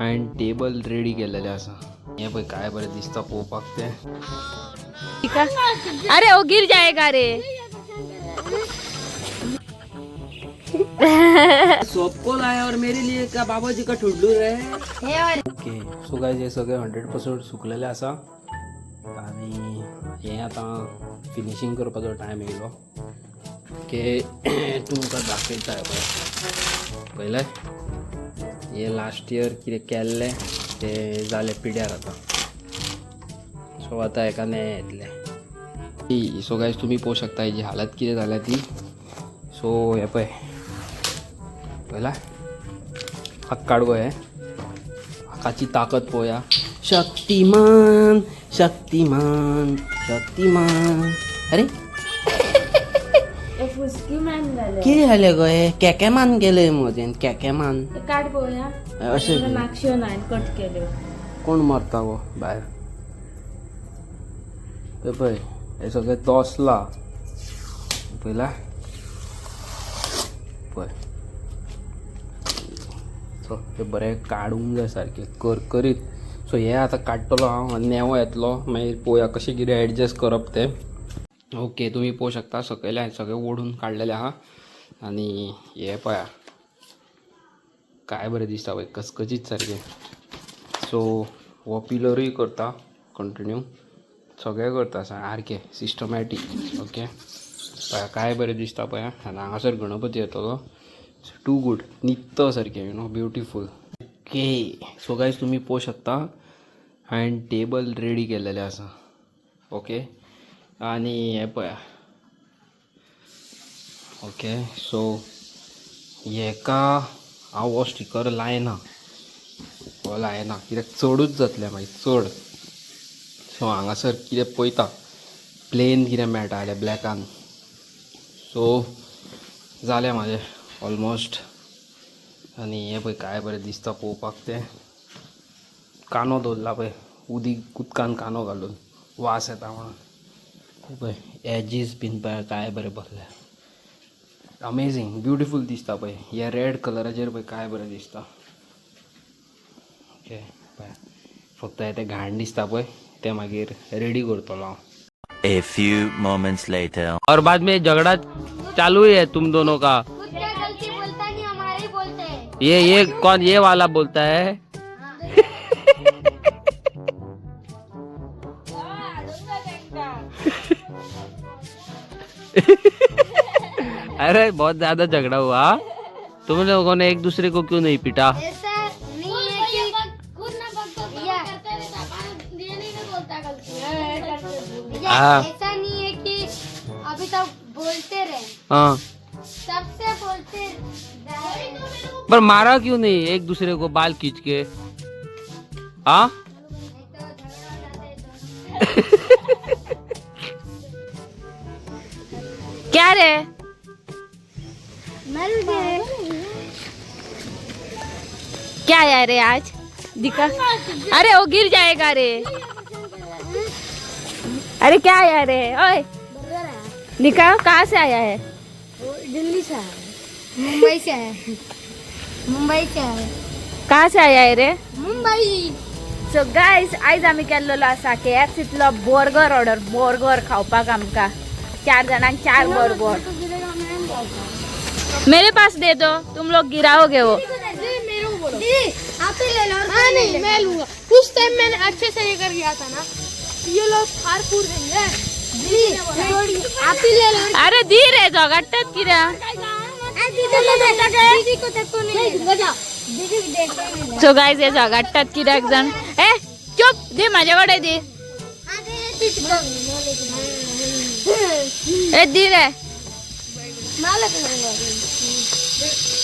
End table ready केलेले असा. हे पळय काय बरं दिसता पोवपाक ते. अरे वो गिर जाएगा रे. सबको लाया और मेरे लिए क्या बाबाजी का ठुडलू है. ओके सो गाइस हे सगळे 100% सुकलेले असा आणि हे आता फिनिशिंग करपाचो टायम येयलो. ओके तुमकां दाखयता पळय हे लास्ट इयर कितें केल्लें ते जालें पिड्यार आता. सो आता एका नये येतले. सो गाइस तुम्ही पळोवंक शकता हेजी हालत कितें जाल्या ती. सो हे पळय पळयला हाक काड गो हे हाकाची ताकद पळोवया. शक्तिमान शक्तिमान शक्तिमान. अरे कितें जालें गो हे कॅकेमान गेले मजेन कॅकेमान. काट पोया अशें नाक्षियो नायन कट केल्यो. कोण मरता गो भायर. हे पळय हे सगळें तोसला पळयला पळय. सो ते बरें काडूंक जाय सारकें करकरीत. सो हे आतां काडटलो हांव आनी नेवो येतलो मागीर पळोवया कशें कितें एडजस्ट करप तें. ओके तुम्ही पळोवंक शकता सकयल्यान सगळें ओढून काडलेलें आहा आनी हे पळया काय बरें दिसता पळय कचकचीत सारकें. सो हो पिलरूय करता कंटिन्यू सगळें करता सारकें सिस्टमॅटीक. ओके पळया काय बरें दिसता पळया आनी हांगासर गणपती येतलो. टू गुड नित्त सारकें you know beautiful. Okay so guys तुम्ही पळोवंक शकता हांवें टेबल रेडी केलेलें आसा. ओके आनी हे पळया. ओके सो हेका हांव हो स्टिकर लायना हो लायना कित्याक चडूच जातलें मागीर चड. सो हांगासर कितें पळयता प्लेन कितें मेळटा जाल्यार ब्लॅकान. सो जालें म्हाजें ऑलमोस्ट. आनी हे पळय काय बरें दिसता पळोवपाक ते. कानो दवरला पळय उदकान कानो घालून वास येता म्हणून. पळय एजीस बीन पळय काय बरें बसले. अमेझींग ब्युटिफूल दिसता पळय. ह्या रेड कलराचेर पळय काय बरें दिसता. ओके पळय फक्त ते घाण दिसता पळय ते मागीर रेडी करतलो हांव. A few moments later. और बाद में झगड़ा चालू ही है तुम दोनों का. गलती बोलता नहीं हमारे बोलते हैं. ये कौन ये वाला बोलता है. अरे बहुत ज्यादा झगड़ा हुआ. तुम लोगों ने एक दूसरे को क्यों नहीं पीटा. ऐसा नहीं है कि खुद ना बोलता गलती. हाँ. ऐसा नहीं है कि अभी तक बोलते रहे. हाँ सबसे बोलते रहे. पर मारा क्यों नहीं एक दूसरे को बाल खींच के. हाँ क्या रे क्या आया रे आज दिखा. अरे वो गिर जाएगा रे. अरे क्या आया रे. ओए दिखा कहाँ से आया है. दिल्ली से है. मुंबई से है. मुंबई से है. कहाँ से आया है रे. मुंबई. सो गाइस आयज आमी केल्लो आसा KFCतलो बर्गर ऑर्डर. बर्गर खावपाक आमकां 4 जणांक 4 बर्गर. मेरे पास दे दो तुम लोग गिराओगे वो. आप ही ले लो. हाँ नहीं मैं लूंगा. उस टाइम मैंने अच्छे से लेकर गया था ना. ये लोग फारपूर देंगे. आप ही ले लो. अरे दी रे जगाटत किरा. दीदी को तक नहीं. सो गाइस हे जगाटतात कित्याक जाण. ए चुप दे माझ्याकडे दे. ए दी रे.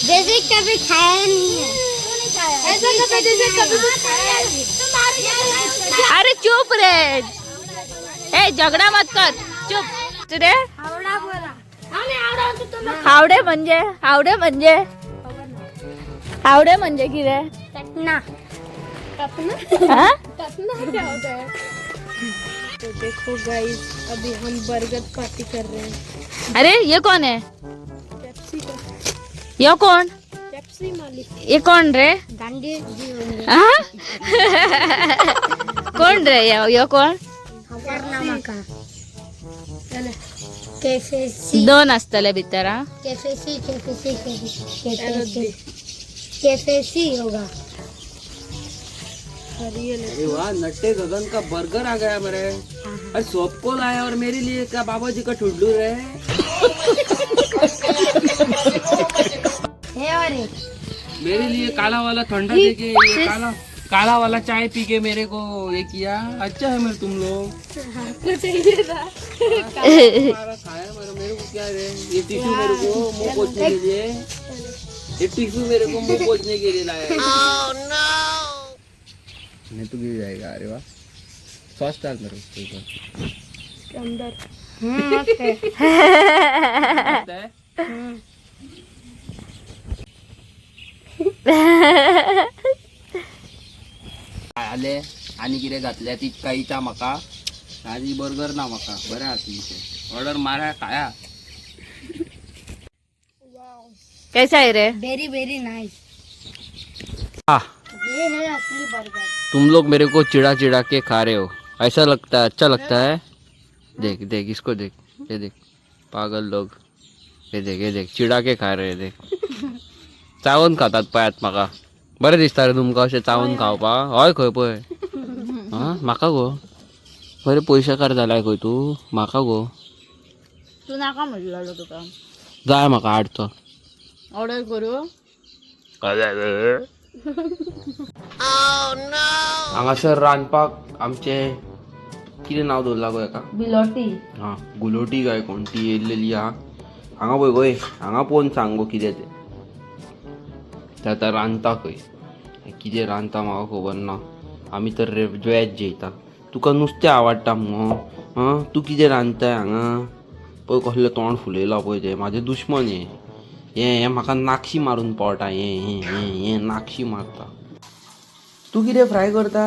जैसे कभी खाया नहीं है. ऐसा जैसे कभी खाया नहीं. अरे चुप रे. ए झगडा मत कर चुप रे. आवडा बोला. आवडा तो तुम्हें. हावडे म्हणजे किरे. टकना. हाँ? क्या होता है. तो देखो गाइस अभी हम बर्गर पार्टी कर रहे हैं. अरे ये कौन है. पेप्सी का. ये कौन. पेप्सी असली मालिक ये कौन रे गांधी जी होंगे हाँ? कौन रे यो कौन करनामा का कैफे सी दोन असतले भितर हा? कैफे सी कैफे सी होगा अरे वाह, नट्टे गगन का बर्गर आ गया मेरे। अरे सबको लाया और मेरे लिए क्या बाबा जी का ठुड्लू है? अरे मेरे लिए काला वाला ठंडा दे के ये काला वाला चाय पी के मेरे को ये किया। अच्छा है मेरे तुम लोग। हमारा खाया मेरे को क्या रे? ये टिश्यू मेरे को मुंह पोछने के लिए, ये टिश्यू मेरे को मुंह पोछने के लिए लाया है। नहीं तो गिर जाएगा। अरे वाह, सॉस डाल मेरे उसके ऊपर। अंदर मस्त है। आले आणि कितें घातल्या ती काईच्या म्हाका आनी बर्गर ना म्हाका बरें आहा तुमचे ऑर्डर मारा खाया। कैसा है रे वेरी वेरी नाइस हाँ, ये है असली बर्गर तुम लोग मेरे को चिढ़ा चिढ़ा के खा रहे हो, ऐसा लगता है? अच्छा लगता है? देख देख इसको देख, ये देख पागल लोग, ये देख चिढ़ा के खा रहे, देख चावून खातात पळयात म्हाका बरें दिसता रे तुमकां अशें चावून खावपा? हय खंय पळय हां म्हाका गो बरें पयशेकार जालाय खंय तूं म्हाका गो तू नाका म्हणलेलो तुका जाय म्हाका हाडचो ऑर्डर करू हांगासर रांदपाक आमचे कितें नांव दवरला गो हेका बिलोटी हां गुलोटी काय कोण ती येयल्लेली हा हांगा पळय गोय हांगा पळोवन सांग गो कितें तें आतां रांदता खंय कितें रांदता म्हाका खबर ना आमी तर वॅज जेयता तुका नुस्तें आवडटा मुगो हां तूं कितें रांदताय हांगा पळय कसलें तोंड फुलयलां पळय तें म्हाजें दुश्मन हें म्हाका नाक्षी मारून पळटा हें नाक्षी मारता तूं कितें फ्राय करता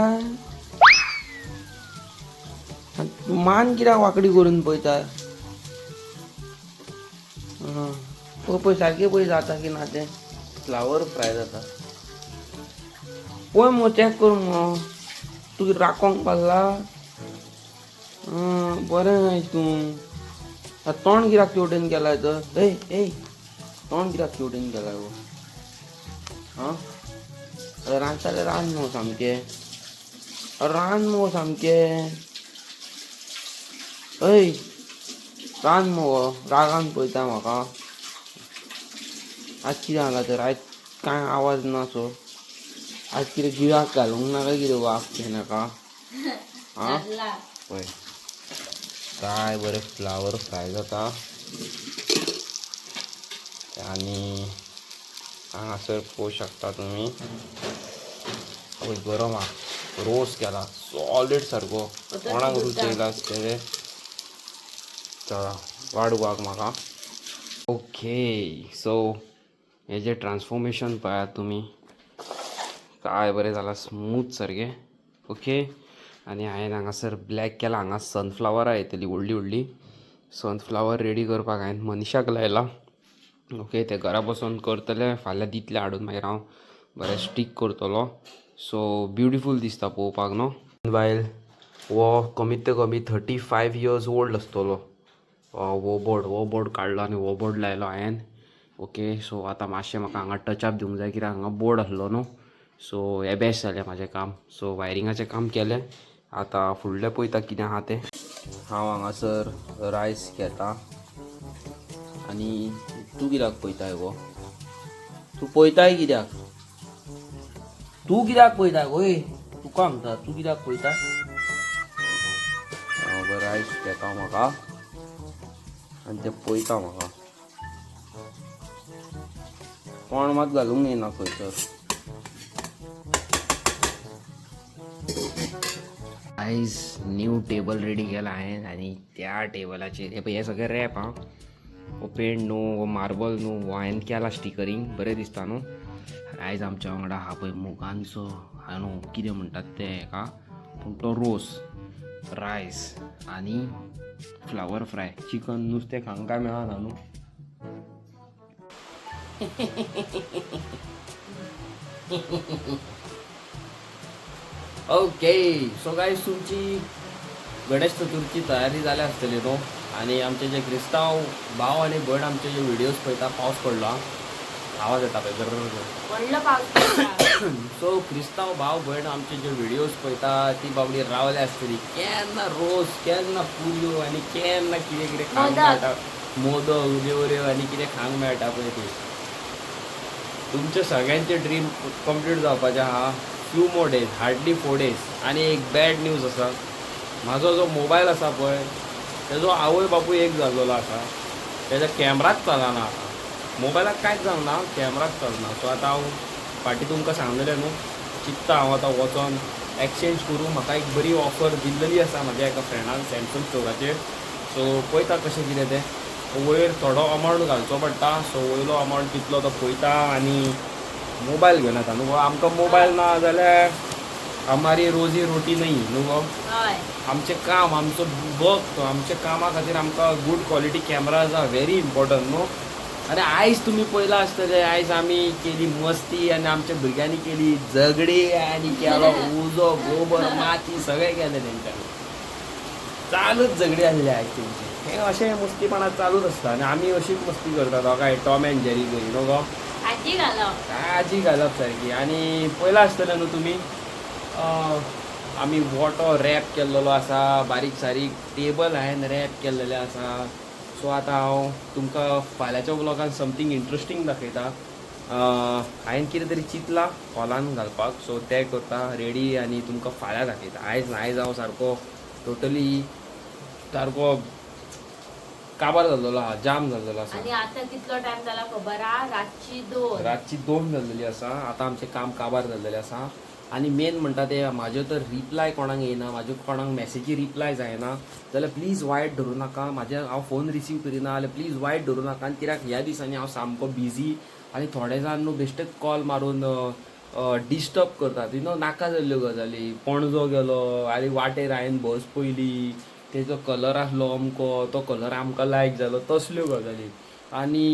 मान कित्याक वांकडी करून पळयता पळय सारकें पळय जाता की ना तें फ्लावर फ्राय जाता पळय मगो चॅक कर मगो तूं राकोंक पावला बरें आयज तूं तोंड कित्याक तेवटेन केलाय तर ए तोंड कित्याक तेवटेन केलाय गो हां रांदताले रांद मगो सामकें रांद मगो सामकें अय रांद मगो रागान पळयता म्हाका आज कितें जालां तर आयज कांय आवाज ना सो आज कितें गिराक घालूंक नाका कितें वाफ तें नाका आं पळय काय बरें फ्लावर फ्राय जाता आनी हांगासर पळोवंक शकता तुमी पळय गरम आहा रोस केला सॉलिड सारको कोणाक रुचयला आसतलें चला वाडोवपाक म्हाका ओके सो हेजें ट्रान्सफॉर्मेशन पळयात तुमी काय बरें जालां स्मूथ सारकें ओके आनी हांवें हांगासर ब्लॅक केलां हांगा सनफ्लावरां येतलीं व्हडलीं व्हडलीं सनफ्लावर रेडी करपाक हांवें मनिशाक लायला ओके ते घरा बसून करतले फाल्यां दितले हाडून मागीर हांव बरें स्टीक करतलो सो ब्युटिफूल दिसता पळोवपाक न्हू वायल वो कमीत ते कमी 35 years ओल्ड आसतलो वो बोर्ड काडलो आनी वो बोर्ड लायलो हांवें ओके सो आतां मातशें म्हाका हांगा टचअप दिवंक जाय कित्याक हांगा बोर्ड आसलो न्हू सो हें बेस्ट जालें म्हाजें काम सो वायरिंगाचें काम केलें आतां फुडलें पळयता कितें आहा तें हांव हांगासर रायस घेता आनी तूं कित्याक पळयताय गो तूं पळयताय कित्याक पळयताय गोय तुका सांगता तूं कित्याक पळयताय हांव रायस घेता म्हाका आनी तें पळयता म्हाका कोण मात घालूंक येना खंयसर आयज न्यू टेबल रेडी केला हांवें आनी त्या टेबलाचेर हे पळय हे सगळें रॅप आं हो पेंट न्हू हो मार्बल न्हू हो हांवें केला स्टिकरींग बरें दिसता न्हू आयज आमच्या वांगडा आहा पळय मुगांचो न्हू कितें म्हणटात ते हेका पूण तो रोस रायस आनी फ्लावर फ्राय चिकन नुस्तें खावंक काय मेळना न्हू ओके सो गाईज तुमची गणेश चतुर्थी तयारी जाली आसतली न्हू आणि आमचे जे क्रिस्तांव भाव आणि भयण आमचे जे व्हिडिओज पळयता पावस पडला आवाज येता पळय पडलं पावस सो क्रिस्तांव भाव भयण आमचे जे व्हिडिओज पळयता ती बाबडी रावले आसतली केन्ना रोस केन्ना पुरयो आणि केन्ना कितें कितें खावंक मेळटा मोदक नेवऱ्यो आणि कितें खावंक मेळटा पळय ती तुमचे सगळ्यांचे ड्रीम कंप्लीट जावपाचे आहा few more days hardly 4 days आणि एक बॅड न्यूज आसा म्हाजो जो मोबायल आसा पळय तेजो आवय बापूय एक जाल्लो आसा तेजो कॅमराच चलना आतां मोबायलाक कांयच जावना कॅमराच चलना सो आतां हांव फाटीं तुमकां सांगलेलें न्हू चिंत्ता हांव आतां वचोन एक्सचेंज करूं म्हाका एक बरी ऑफर दिल्ली आसा म्हाज्या एका फ्रेंडान सॅमसंग स्टोराचेर सो पळयता कशें कितें तें वयर थोडो अमावंट घालचो पडटा सो वयलो अमावंट कितलो तो पळयता आनी मोबायल घेवन येता न्हू गो आमकां मोबायल ना जाल्यार आमारी रोजी रोटी न्ही न्हू गो आमचें काम आमचो वर्क आमच्या कामा खातीर आमकां good quality cameras are very important न्हू आनी आयज तुमी पळयलां आसतलें आयज आमी केली मस्ती आनी आमच्या भुरग्यांनी केली झगडी आनी केलो उजो गोबर माती सगळें केलें तेंच्यांनी चालूच झगडी आसली आयज तेंची हें अशें मस्तीपणां चालूच आसता आनी आमी अशीच मस्ती करता दोगांय टॉम एंड जेरी करी न्हू गो आजी घालप आजी घालप सारकी आनी पळयलां आसतलें न्हू तुमी आमी वॉटो रॅप केल्लो आसा बारीक सारीक टेबल हांवें रॅप केल्लेलें आसा सो आतां हांव तुमकां फाल्यांच्या व्लॉगान समथींग इंट्रस्टींग दाखयता हांवें कितें तरी चिंतलां हॉलान घालपाक सो तें करता रेडी आनी तुमकां फाल्यां दाखयता आयज हांव सारको टोटली सारको काबार जाल्लो आहा जाम जाल्लो आसा आणि आता कितलो टाइम जाला खबर हा रातची 2 जाल्लेली आसा आतां आमचें काम काबार जाल्लेलें आसा आनी मेन म्हणटा ते म्हाज्यो तर रिप्लाय कोणाक येना म्हाज्यो कोणाक मॅसेजी रिप्लाय जायना जाल्यार प्लीज वायट धरूं नाका म्हाजे हांव फोन रिसीव करिना जाल्यार प्लीज वायट धरूं नाका आनी कित्याक ह्या दिसांनी हांव सामको बिजी आनी थोडे जाण न्हू बेश्टेच कॉल मारून डिस्टर्ब करतात न्हू नाका जाल्ल्यो गजाली पणजो गेलो आनी वाटेर हांवें बस पयली तेजो कलर आसलो अमको तो कलर आमकां लायक जालो तसल्यो गजाली आनी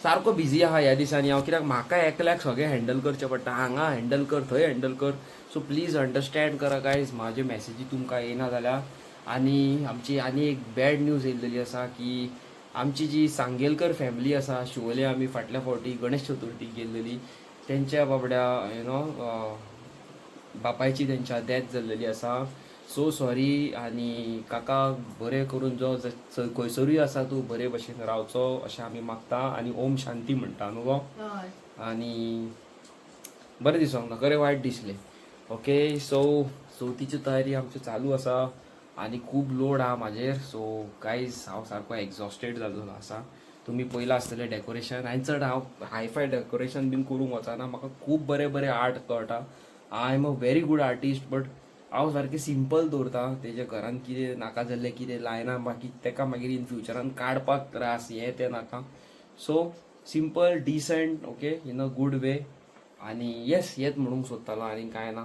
सारको बिजी आहा ह्या दिसांनी हांव कित्याक म्हाका एकल्याक सगळें हँडल करचें पडटा हांगा हँडल कर थंय हँडल कर सो प्लीज अंडरस्टँड करा गायज म्हाजे मॅसेजी तुमकां येना जाल्यार आनी आमची आनी एक बॅड न्यूज येयल्लेली आसा की आमची जी सांगेलकर फॅमिली आसा शिवोले आमी फाटल्या फावटी गणेश चतुर्थीक गेल्लेली तेंच्या बाबड्या बापायची तेंच्या डेथ जाल्लेली आसा सो सॉरी आनी काका बरें करून जो खंयसरूय आसा तूं बरे भशेन रावचो अशें आमी मागता आनी ओम शांती म्हणटा न्हू गो आनी बरें दिसोंक ना खरें वायट दिसलें ओके सो चवथीची तयारी आमची चालू आसा आनी खूब लोड आहा म्हाजेर सो गायज हांव सारको एक्झॉस्टेड जाल्लो आसा तुमी पयलां आसतलें डेकोरेशन आनी चड हांव हायफाय डेकोरेशन बीन करूंक वचना म्हाका खूब बरें आर्ट कळटा I am a very good artist but हांव सारकें सिंपल दवरता तेज्या घरान कितें नाका जाल्लें कितें लायना बाकी तेका मागीर इन फ्युचरान काडपाक त्रास हें तें नाका so simple decent okay in a good way आनी येस हेंच म्हणूंक सोदतालो आनी कांय ना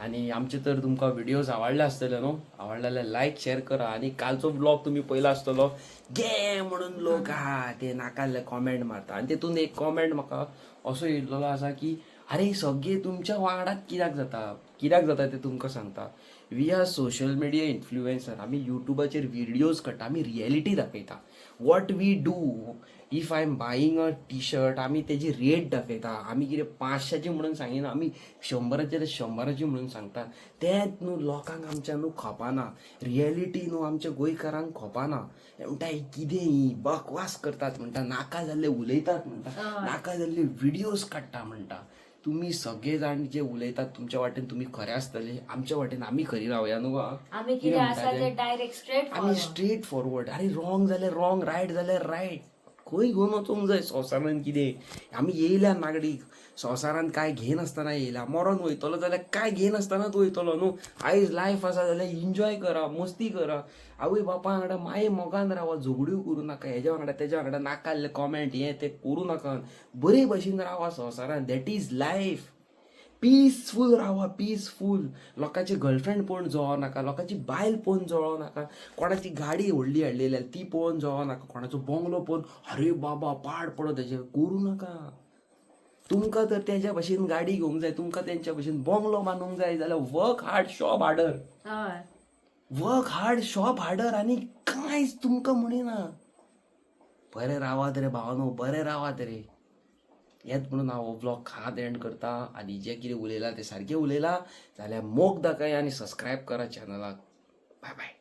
आनी आमचे तर तुमकां व्हिडियोज आवडले आसतले न्हू आवडले जाल्यार लायक शेअर करा आनी कालचो ब्लॉग तुमी पयलो आसतलो गे म्हणून लोक आहा ते नाका जाल्ले कॉमेंट मारता आनी तेतून एक कॉमेंट म्हाका असो येयल्लो आसा की अरे सगळे तुमच्या वांगडाच कित्याक जाता ते तुमकां सांगता we are social media influencer आमी युट्यूबाचेर व्हिडियोज काडटा आमी रियलिटी दाखयता what we do if I am buying a T shirt आमी तेजी रेट दाखयता आमी कितें 500ची म्हणून सांगिना आमी 100ची म्हणून सांगता तेंच न्हू लोकांक आमच्या न्हू खपाना रियलिटी न्हू आमच्या गोंयकारांक खपाना म्हणटा कितें ही बकवास करतात म्हणटा नाका जाल्ले उलयतात म्हणटा नाका जाल्ले व्हिडियोज काडटा म्हणटा तुम्ही सगळे जाण जे उलयतात तुमच्या वाटेन तुम्ही खरे आसतले आमच्या वाटेन आमी खरी रावया न्हू आमी कितें आसा ते डायरेक्ट स्ट्रेट फॉरवर्ड अरे रॉंग जाल्यार रॉंग रायट जाल्यार रायट खंय घेवन वचोंक जाय संवसारान कितें आमी येयल्या नागडीक संवसारान काय घेन आसतना येयला मरोन वयतलो जाल्यार काय घेन आसतनाच वयतलो न्हू आयज लायफ आसा जाल्यार एन्जॉय करा मस्ती करा आवय बापा वांगडा माये मोगान रावा झगड्यो करूं नाका हेज्या वांगडा तेज्या वांगडा नाकाल्ले कॉमेंट हें तें करूं नाका बरे भशेन रावा संवसारान दॅट इज लायफ पीसफूल रावा पीसफूल लोकांची गर्लफ्रेंड पळोवन जळो नाका लोकांची बायल पळोवन जळो नाका कोणाची गाडी व्हडली हाडलेली ती पळोवन जळो नाका कोणाचो बंगलो पळोवन अरे बाबा पाड पडो तेजे करूं नाका तुमकां तर तेज्या भशेन गाडी घेवंक जाय, तुमकां तेंच्या भशेन बंगलो बांदूंक जाय जाल्यार वर्क हार्ड शॉप हार्डर, हय वर्क हार्ड शॉप हार्डर, आनी कांयच तुमकां म्हणिना. बरें रावात रे भावानो, बरें रावात रे. हेच म्हणून हांव हो व्लॉग खात एंड करता. आनी जें कितें उलयलां तें सारकें उलयलां जाल्यार मोग दाखय आनी सबस्क्रायब करा चॅनलाक. Bye bye.